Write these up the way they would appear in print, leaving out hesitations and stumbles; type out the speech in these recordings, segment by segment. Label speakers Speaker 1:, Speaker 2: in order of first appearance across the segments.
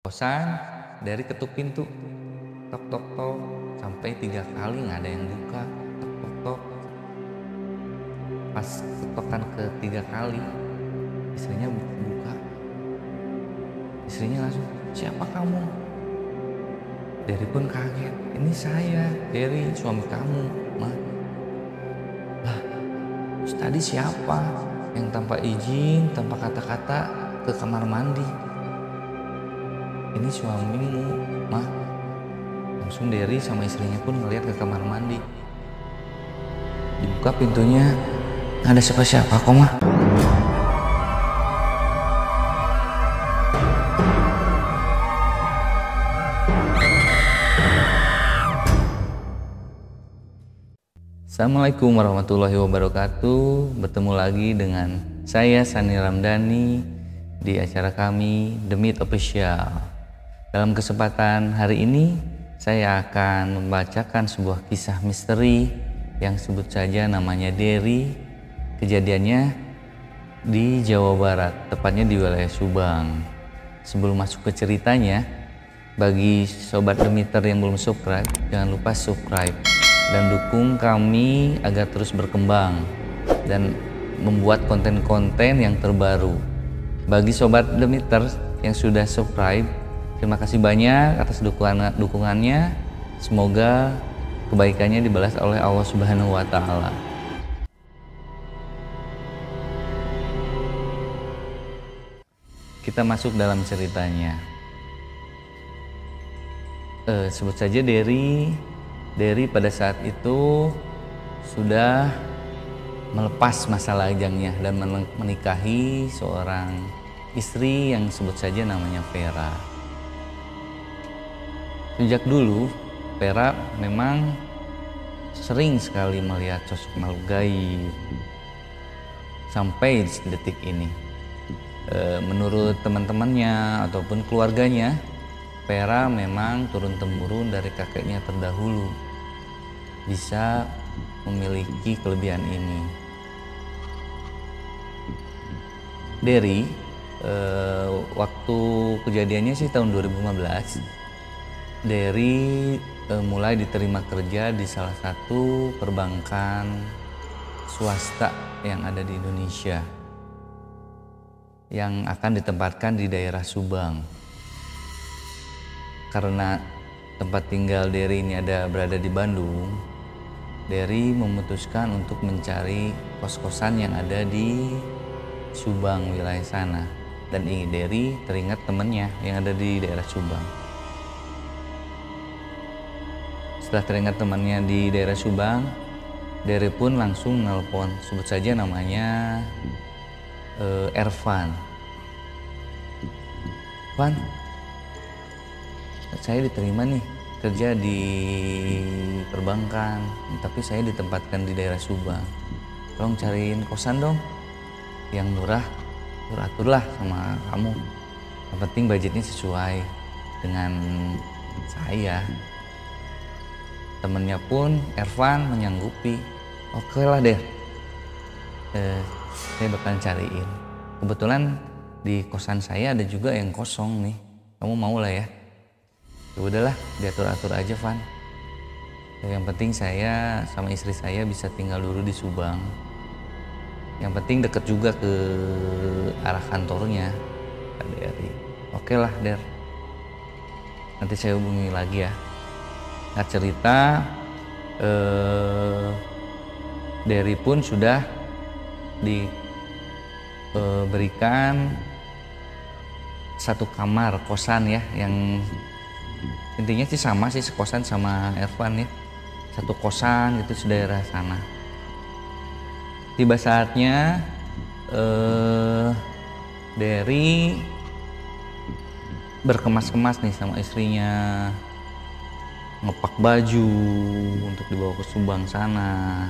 Speaker 1: Kosan dari ketuk pintu, tok tok tok, sampai 3 kali nggak ada yang buka, tok tok tok. Pas ketokan ketiga kali, istrinya buka. Istrinya langsung, "Siapa kamu?" Derry pun kaget, "Ini saya, Derry, suami kamu, Ma." Lah, terus tadi siapa yang tanpa izin, tanpa kata-kata ke kamar mandi? "Ini suamimu, Ma." Langsung Derry sama istrinya pun ngeliat ke kamar mandi. Dibuka pintunya, nggak ada siapa-siapa kok, Ma. Assalamualaikum warahmatullahi wabarakatuh. Bertemu lagi dengan saya Sani Ramdhani di acara kami The Myth Official. Dalam kesempatan hari ini saya akan membacakan sebuah kisah misteri yang sebut saja namanya Derry. Kejadiannya di Jawa Barat, tepatnya di wilayah Subang. Sebelum masuk ke ceritanya, bagi sobat The Myther yang belum subscribe, jangan lupa subscribe dan dukung kami agar terus berkembang dan membuat konten-konten yang terbaru. Bagi sobat The Myther yang sudah subscribe, terima kasih banyak atas dukungannya. Semoga kebaikannya dibalas oleh Allah Subhanahu wa Ta'ala. Kita masuk dalam ceritanya. Sebut saja Derry. Derry pada saat itu sudah melepas masa lajangnya dan menikahi seorang istri yang sebut saja namanya Vera. Sejak dulu Vera memang sering sekali melihat sosok makhluk gaib sampai di detik ini. Menurut teman-temannya ataupun keluarganya, Vera memang turun-temurun dari kakeknya terdahulu bisa memiliki kelebihan ini. Derry, waktu kejadiannya sih tahun 2015, Derry mulai diterima kerja di salah satu perbankan swasta yang ada di Indonesia yang akan ditempatkan di daerah Subang. Karena tempat tinggal Derry ini berada di Bandung, Derry memutuskan untuk mencari kos-kosan yang ada di Subang wilayah sana. Dan Derry teringat temannya yang ada di daerah Subang. Setelah teringat temannya di daerah Subang, Derry pun langsung nelpon, sebut saja namanya Ervan. "Van, saya diterima nih kerja di perbankan, tapi saya ditempatkan di daerah Subang. Tolong cariin kosan dong yang murah, atur-aturlah sama kamu. Yang penting budgetnya sesuai dengan saya." Temennya pun Ervan menyanggupi. "Oke lah deh, saya bakalan cariin. Kebetulan di kosan saya ada juga yang kosong nih. Kamu mau lah ya?" "Ya udahlah, diatur-atur aja, Van. Yang penting saya sama istri saya bisa tinggal dulu di Subang. Yang penting deket juga ke arah kantornya," kata Derry. "Oke lah, Der. Nanti saya hubungi lagi ya." Nah, cerita Derry pun sudah diberikan satu kamar kosan ya, yang intinya sih sama sih, sekosan sama Ervan ya, satu kosan gitu di daerah sana. Tiba saatnya Derry berkemas-kemas nih sama istrinya, ngepak baju untuk dibawa ke Subang sana.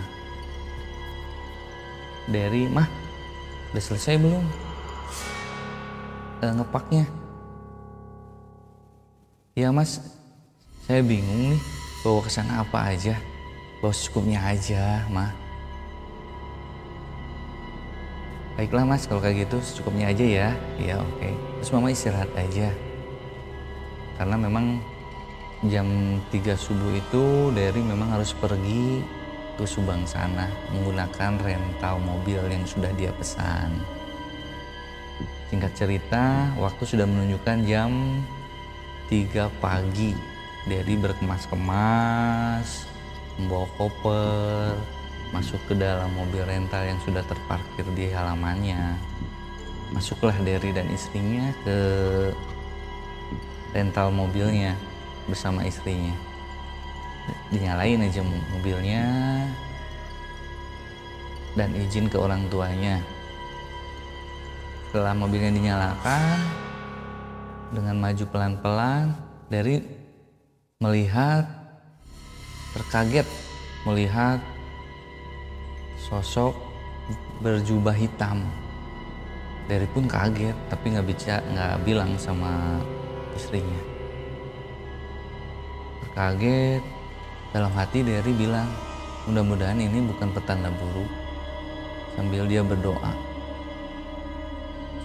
Speaker 1: Derry, "Mah, udah selesai belum ngepaknya?" "Ya Mas, saya bingung nih bawa ke sana apa aja. Bawa secukupnya aja, Mah." "Baiklah Mas, kalau kayak gitu secukupnya aja ya." "Iya, oke. Terus Mama istirahat aja." karena memang jam 3 subuh itu Derry memang harus pergi ke Subang sana menggunakan rental mobil yang sudah dia pesan. Singkat cerita, waktu sudah menunjukkan jam 3 pagi. Derry berkemas-kemas, membawa koper, masuk ke dalam mobil rental yang sudah terparkir di halamannya. Masuklah Derry dan istrinya ke rental mobilnya bersama istrinya. Dinyalain aja mobilnya dan izin ke orang tuanya. Setelah mobilnya dinyalakan, dengan maju pelan-pelan, Derry terkaget melihat sosok berjubah hitam. Derry pun kaget, tapi nggak bilang sama istrinya. Terkaget, dalam hati Derry bilang, mudah-mudahan ini bukan petanda buruk. Sambil dia berdoa,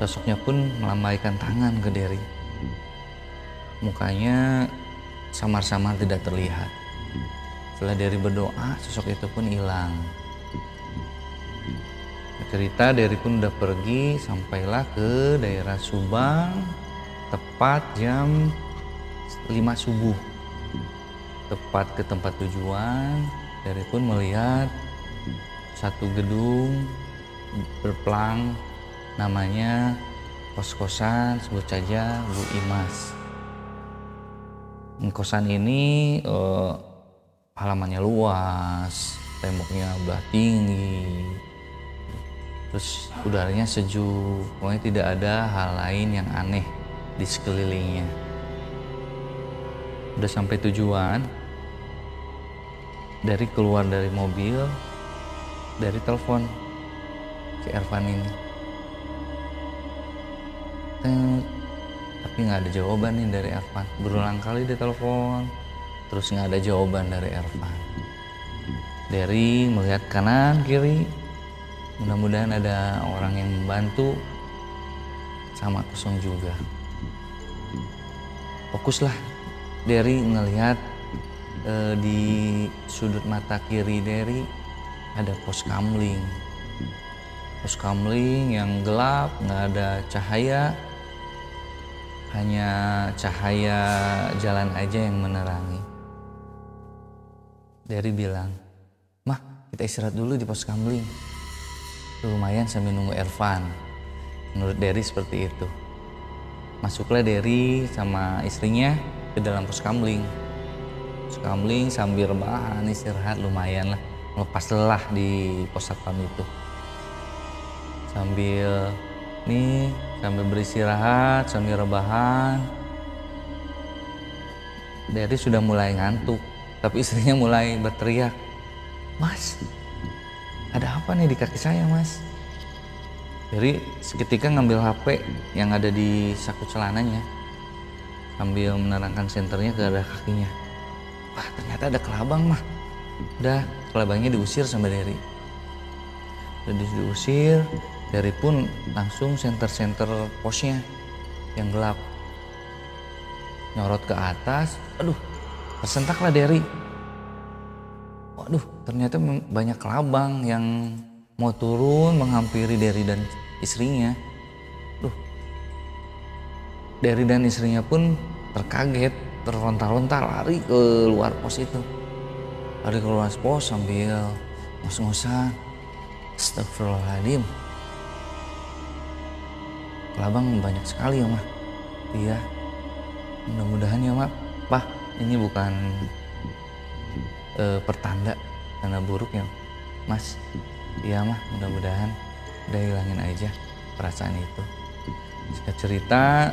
Speaker 1: sosoknya pun melambaikan tangan ke Derry. Mukanya samar-samar tidak terlihat. Setelah Derry berdoa, sosok itu pun hilang. Cerita Derry pun udah pergi, sampailah ke daerah Subang tepat jam 5 subuh. Tepat ke tempat tujuan, Derry pun melihat satu gedung berplang, namanya kos-kosan, sebut saja Bu Imas. Kosan ini halamannya luas, temboknya udah tinggi, terus udaranya sejuk, pokoknya tidak ada hal lain yang aneh di sekelilingnya. Udah sampai tujuan, Derry keluar dari mobil, Derry telepon si Ervan ini. Tapi nggak ada jawaban nih dari Ervan. Berulang kali dia telepon, terus nggak ada jawaban dari Ervan. Derry melihat kanan kiri, mudah-mudahan ada orang yang membantu, sama kosong juga. Fokuslah Derry ngelihat di sudut mata kiri Derry ada pos kamling. Pos kamling yang gelap, nggak ada cahaya, hanya cahaya jalan aja yang menerangi. Derry bilang, "Mah, kita istirahat dulu di pos kamling. Lumayan sambil nunggu Ervan." Menurut Derry seperti itu. Masuklah Derry sama istrinya ke dalam pos kamling. Pos kamling sambil rebahan, istirahat, lumayan lah, melepas lelah di pos satpam itu. Sambil beristirahat, sambil rebahan, Derry sudah mulai ngantuk, tapi istrinya mulai berteriak, "Mas, ada apa nih di kaki saya, Mas?" Derry seketika ngambil HP yang ada di saku celananya, sambil menerangkan senternya ke arah kakinya. Wah, ternyata ada kelabang, mah. Udah, kelabangnya diusir sama Derry. Udah diusir, Derry pun langsung senter posnya yang gelap. Nyorot ke atas, aduh, tersentaklah Derry. Waduh, ternyata banyak kelabang yang mau turun menghampiri Derry dan istrinya. Derry dan istrinya pun terkaget, terlontar-lontar lari ke luar pos itu. Lari ke luar pos sambil ngos-ngosan, "Astagfirullahaladzim, kelabang banyak sekali ya, Mah." "Iya, mudah-mudahan ya, Mak. Pak, ini bukan pertanda buruk ya, Mas." "Iya, Mah, mudah-mudahan." Udah hilangin aja perasaan itu. Singkat cerita,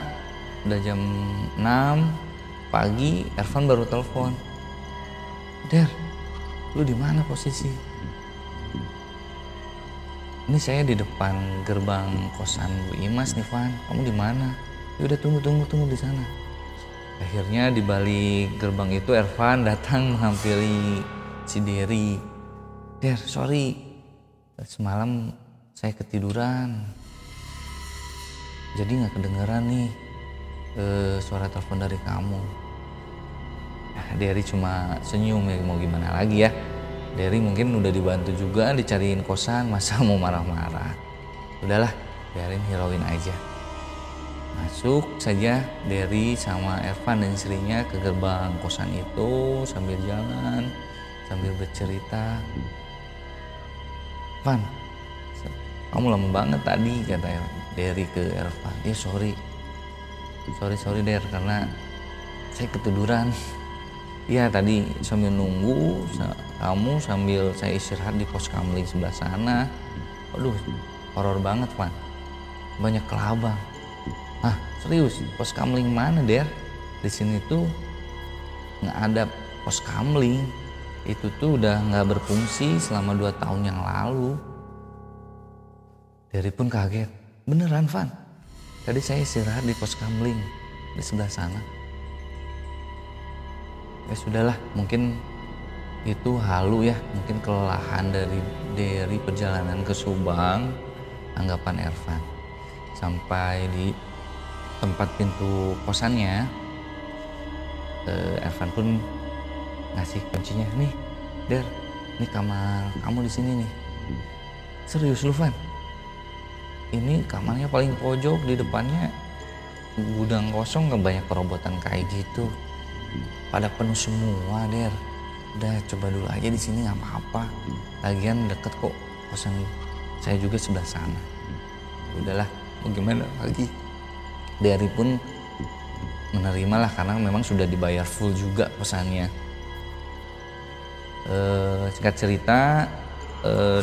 Speaker 1: udah jam 6 pagi, Ervan baru telepon. "Der, lu di mana posisi?" "Ini saya di depan gerbang kosan Bu Imas nih, Van. Kamu di mana?" "Ya udah, tunggu di sana." Akhirnya di balik gerbang itu Ervan datang menghampiri si Derry. "Der, sorry, semalam saya ketiduran, jadi nggak kedengeran nih. suara telepon dari kamu. Nah, Derry cuma senyum, ya mau gimana lagi ya. Derry mungkin udah dibantu juga dicariin kosan, masa mau marah-marah. Udahlah, biarin hirauin aja. Masuk saja Derry sama Ervan dan istrinya ke gerbang kosan itu sambil jalan, sambil bercerita. Van, kamu lama banget tadi, kata Derry ke Ervan. Ya sorry Der, karena saya ketiduran. Iya tadi sambil nunggu kamu sambil saya istirahat di pos kamling sebelah sana. Aduh, horor banget Van, banyak kelabang. Ah serius, pos kamling mana Der? Di sini tuh nggak ada pos kamling. Itu tuh udah nggak berfungsi selama 2 tahun yang lalu. Derry pun kaget. Beneran Van? Tadi saya istirahat di pos kamling di sebelah sana. Ya sudahlah, mungkin itu halu ya, mungkin kelelahan dari perjalanan ke Subang, anggapan Ervan. Sampai di tempat pintu kosannya, Ervan pun ngasih kuncinya. Nih Der, ini kamar kamu di sini nih. Serius lu Van? Ini kamarnya paling pojok, di depannya gudang kosong, gak banyak perobotan kayak gitu. Pada penuh semua Der. Udah coba dulu aja di sini nggak apa-apa. Lagian deket kok kosan saya juga sebelah sana. Udahlah, mau gimana lagi. Derry pun menerima lah karena memang sudah dibayar full juga kosannya. Singkat cerita,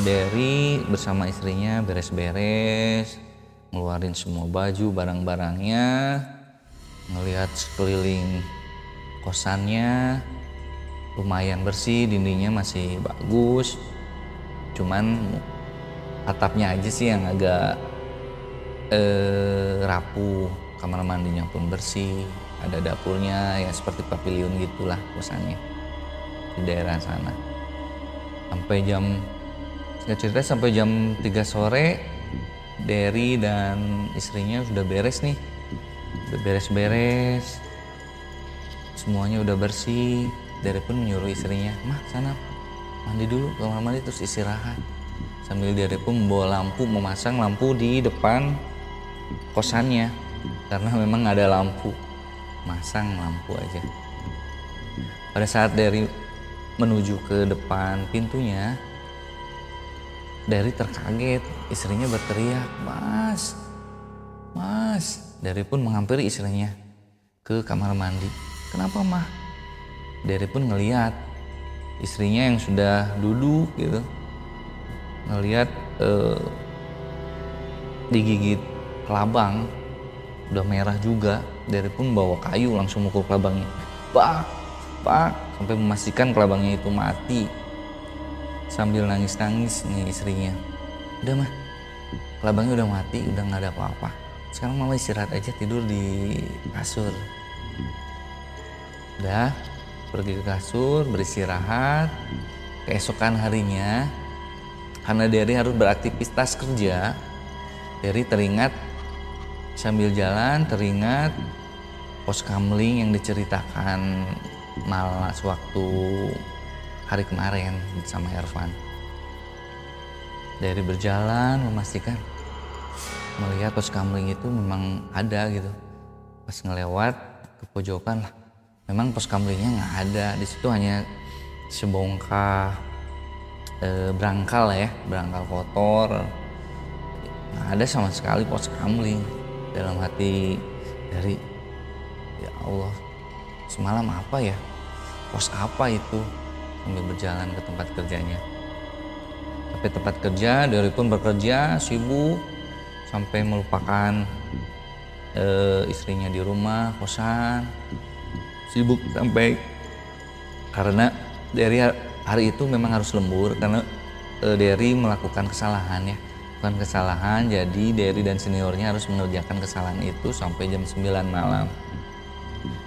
Speaker 1: Derry bersama istrinya beres-beres, ngeluarin semua baju, barang-barangnya, ngelihat sekeliling kosannya lumayan bersih, dindingnya masih bagus, cuman atapnya aja sih yang agak rapuh. Kamar mandinya pun bersih, ada dapurnya ya seperti pavilion gitulah kosannya di daerah sana. Sampai jam 3 sore Derry dan istrinya sudah beres nih, udah beres-beres, semuanya udah bersih. Derry pun menyuruh istrinya, mah sana mandi dulu, kamar mandi terus istirahat. Sambil Derry pun membawa lampu, memasang lampu di depan kosannya karena memang ada lampu, masang lampu aja. Pada saat Derry menuju ke depan pintunya, Derry terkaget, istrinya berteriak, mas. Derry pun menghampiri istrinya ke kamar mandi. Kenapa mah? Derry pun ngeliat istrinya yang sudah duduk gitu, ngeliat digigit kelabang, udah merah juga. Derry pun bawa kayu langsung mukul kelabangnya, pak, sampai memastikan kelabangnya itu mati. Sambil nangis-nangis nih istrinya, udah mah, kelabangnya udah mati, udah nggak ada apa-apa. Sekarang mama istirahat aja, tidur di kasur. Udah pergi ke kasur, beristirahat. Keesokan harinya, karena Derry harus beraktivitas kerja, Derry teringat sambil jalan, teringat pos kamling yang diceritakan malah sewaktu hari kemarin sama Ervan. Derry berjalan memastikan melihat pos kamling itu memang ada gitu. Pas ngelewat ke pojokan lah, memang pos kamlingnya nggak ada. Di situ hanya sebongkah berangkal ya, berangkal kotor. Nggak ada sama sekali pos kamling. Dalam hati Derry, ya Allah, semalam apa ya? Pos apa itu? Sambil berjalan ke tempat kerjanya. Sampai tempat kerja, Derry pun bekerja sibuk sampai melupakan istrinya di rumah kosan. Sibuk sampai karena Derry hari itu memang harus lembur karena Derry melakukan kesalahan ya, bukan kesalahan. Jadi Derry dan seniornya harus mengerjakan kesalahan itu sampai jam 9 malam.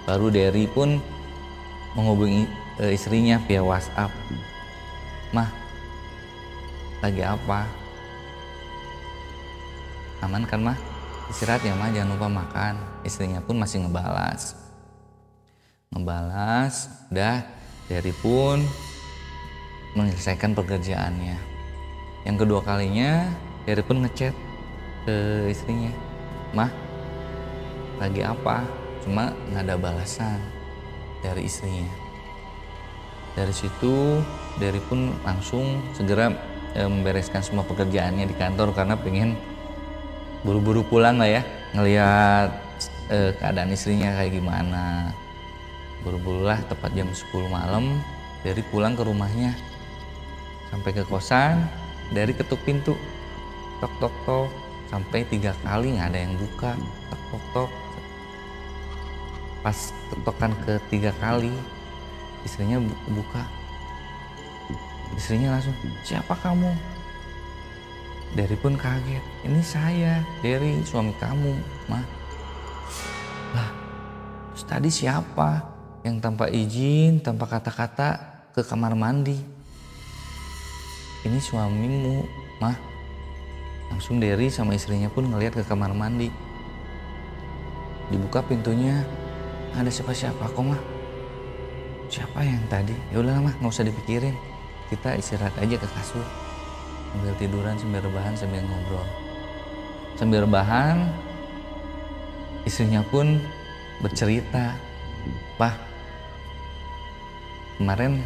Speaker 1: Baru Derry pun menghubungi istrinya via WhatsApp. Mah, lagi apa? Aman kan mah? istirahat ya mah, jangan lupa makan. Istrinya pun masih ngebalas. Udah Derry pun menyelesaikan pekerjaannya. Yang kedua kalinya Derry pun ngechat ke istrinya, "Mah, lagi apa?" Cuma nggak ada balasan dari istrinya. Dari situ Derry pun langsung segera membereskan semua pekerjaannya di kantor karena pengen buru-buru pulang lah ya, ngelihat keadaan istrinya kayak gimana. Buru-buru lah, tepat jam 10 malam Derry pulang ke rumahnya. Sampai ke kosan, Derry ketuk pintu, tok tok tok, sampai 3 kali nggak ada yang buka, tok tok tok. Pas ketokan ke-3 kali, istrinya buka. Istrinya langsung, "Siapa kamu?" Derry pun kaget, "Ini saya, Derry, suami kamu, Mah." Lah, terus tadi siapa yang tanpa izin, tanpa kata-kata ke kamar mandi? "Ini suamimu, Mah." Langsung Derry sama istrinya pun ngeliat ke kamar mandi. Dibuka pintunya, ada siapa-siapa kok, Mah. "Siapa yang tadi?" "Ya udah Mah, nggak usah dipikirin. Kita istirahat aja ke kasur." Sambil tiduran, sambil rebahan, sambil ngobrol. Sambil rebahan, istrinya pun bercerita, "Pak, kemarin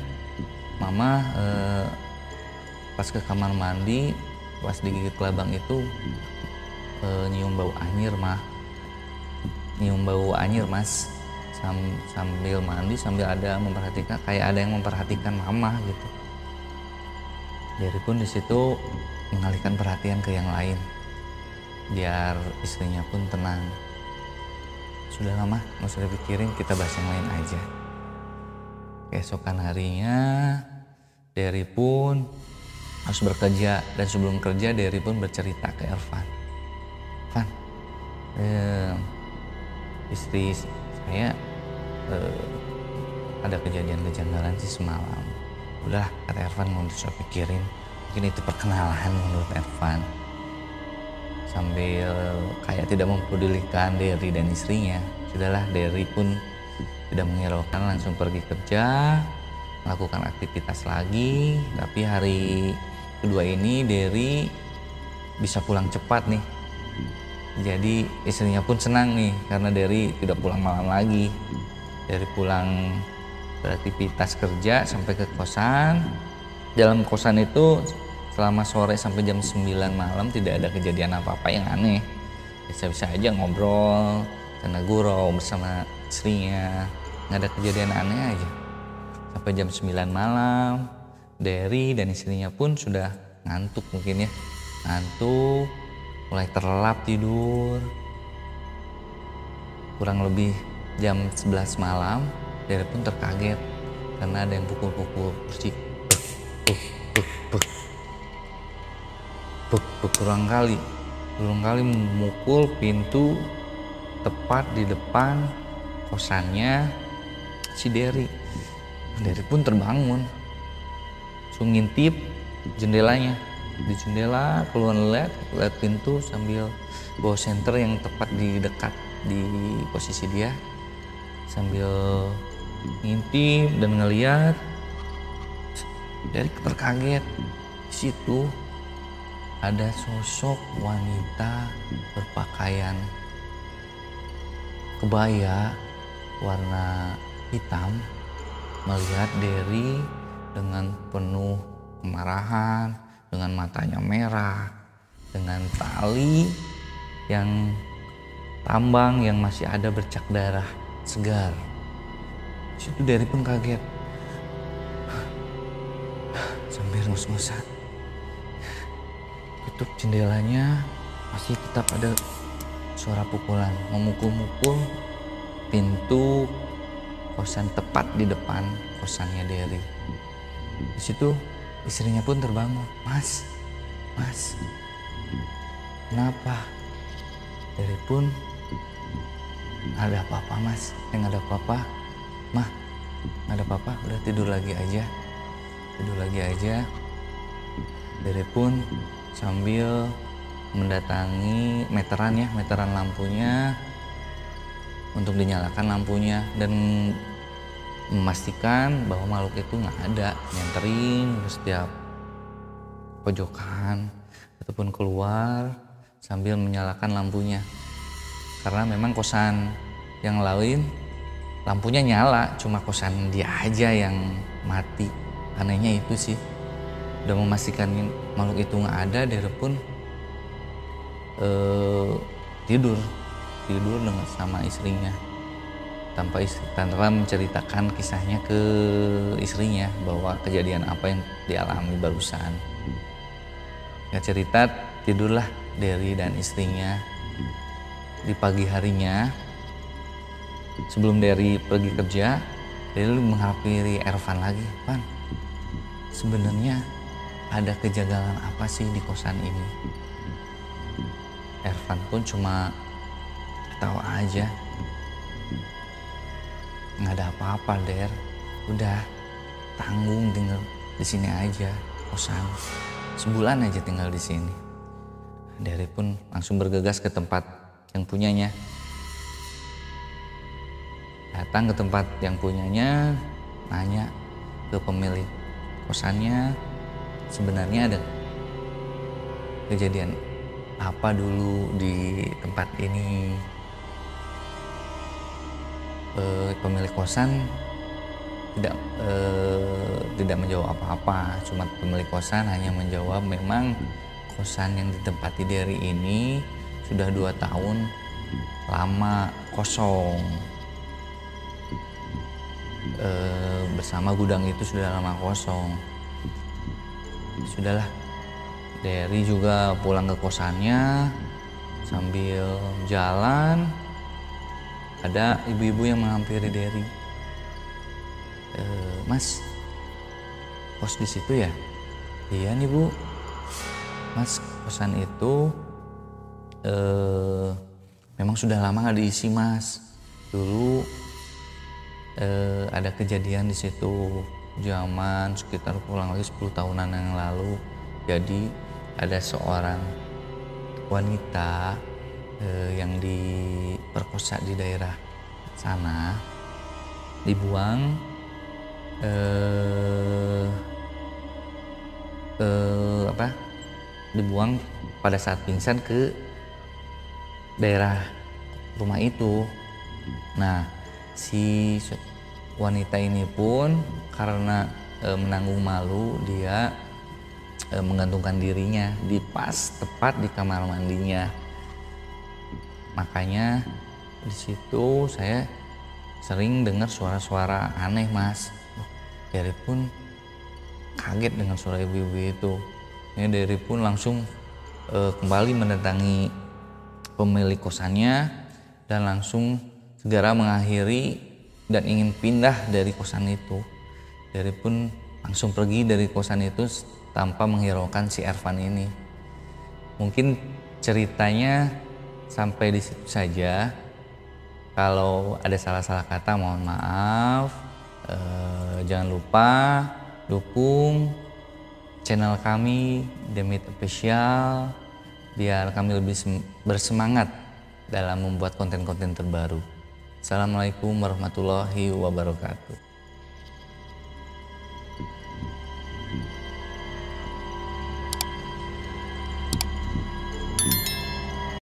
Speaker 1: Mama pas ke kamar mandi, pas digigit kelabang itu nyium bau anyir, Mah. Nyium bau anyir, Mas. Sambil mandi, sambil ada memperhatikan, kayak ada yang memperhatikan Mama gitu." Derry pun di situ mengalihkan perhatian ke yang lain, biar istrinya pun tenang. "Sudah lama, nggak usah dipikirin, kita bahas yang lain aja." Keesokan harinya Derry pun harus bekerja, dan sebelum kerja Derry pun bercerita ke Ervan, "Van, istri saya ada kejadian kejanggalan sih semalam." "Udah," kata Ervan, "mau usah pikirin, mungkin itu perkenalan," menurut Ervan. Sambil kayak tidak mempedulikan Derry dan istrinya, sudahlah, Derry pun tidak menghiraukan, langsung pergi kerja, melakukan aktivitas lagi. Tapi hari kedua ini Derry bisa pulang cepat nih. Jadi istrinya pun senang nih karena Derry tidak pulang malam lagi. Derry pulang beraktivitas kerja sampai ke kosan. Dalam kosan itu selama sore sampai jam 9 malam tidak ada kejadian apa-apa yang aneh. Bisa-bisa aja ngobrol, canda gurau bersama istrinya, nggak ada kejadian aneh aja. Sampai jam 9 malam, Derry dan istrinya pun sudah ngantuk mungkin ya. Ngantuk, mulai terlelap tidur. Kurang lebih jam 11 malam, Derry pun terkaget karena ada yang pukul-pukul kursi. Berulang kali memukul pintu tepat di depan kosannya si Derry. Derry pun terbangun, langsung ngintip jendelanya. Di jendela keluar lihat pintu sambil bawa senter yang tepat di dekat di posisi dia, sambil ngintip dan ngeliat. Derry terkaget. Di situ ada sosok wanita berpakaian kebaya warna hitam melihat Derry dengan penuh kemarahan, dengan matanya merah, dengan tali yang tambang yang masih ada bercak darah segar. Di situ Derry pun kaget, sambil ngos-ngosan. Tutup jendelanya, masih tetap ada suara pukulan, memukul-mukul pintu kosan tepat di depan kosannya Derry. Di situ istrinya pun terbangun, Mas, kenapa?" Derry pun, "Ada apa-apa, Mas?" "Nggak ada apa-apa, Mah, nggak ada apa-apa, udah tidur lagi aja." Derry pun sambil mendatangi meteran lampunya untuk dinyalakan lampunya dan memastikan bahwa makhluk itu nggak ada, nyenterin ke setiap pojokan ataupun keluar sambil menyalakan lampunya. Karena memang kosan yang lain lampunya nyala, cuma kosan dia aja yang mati. Anehnya itu sih. Udah memastikan makhluk itu nggak ada, dia pun tidur dengan sama istrinya tanpa menceritakan kisahnya ke istrinya bahwa kejadian apa yang dialami barusan. Ya cerita, tidurlah Derry dan istrinya. Di pagi harinya sebelum Derry pergi kerja, Derry menghampiri Ervan lagi. Pan, sebenarnya ada kejanggalan apa sih di kosan ini? Ervan pun cuma ketawa aja. Nggak ada apa-apa, Der. Udah tanggung tinggal di sini aja, kosan. Sebulan aja tinggal di sini. Derry pun langsung bergegas ke tempat yang punyanya. Datang ke tempat yang punyanya, nanya ke pemilik kosannya, sebenarnya ada kejadian apa dulu di tempat ini. Pemilik kosan tidak menjawab apa-apa, cuma pemilik kosan hanya menjawab memang kosan yang ditempati Derry ini sudah 2 tahun lama kosong. Bersama gudang itu sudah lama kosong. Sudahlah, Derry juga pulang ke kosannya. Sambil jalan ada ibu-ibu yang menghampiri Derry. Mas, kos di situ ya? Iya nih Bu, Mas, kosan itu memang sudah lama nggak diisi Mas. Dulu ada kejadian di situ zaman sekitar kurang lebih 10 tahunan yang lalu. Jadi ada seorang wanita yang diperkosa di daerah sana, dibuang dibuang pada saat pingsan ke daerah rumah itu. Nah, si wanita ini pun karena menanggung malu, dia menggantungkan dirinya tepat di kamar mandinya. Makanya di situ saya sering dengar suara-suara aneh Mas. Derry pun kaget dengan suara ibu-ibu itu. Derry pun langsung kembali mendatangi pemilik kosannya dan langsung segera mengakhiri dan ingin pindah dari kosan itu. Derry pun langsung pergi dari kosan itu tanpa menghiraukan si Ervan ini. Mungkin ceritanya sampai di situ saja. Kalau ada salah-salah kata mohon maaf. Jangan lupa dukung channel kami Demit Official biar kami lebih bersemangat dalam membuat konten-konten terbaru. Assalamualaikum warahmatullahi wabarakatuh.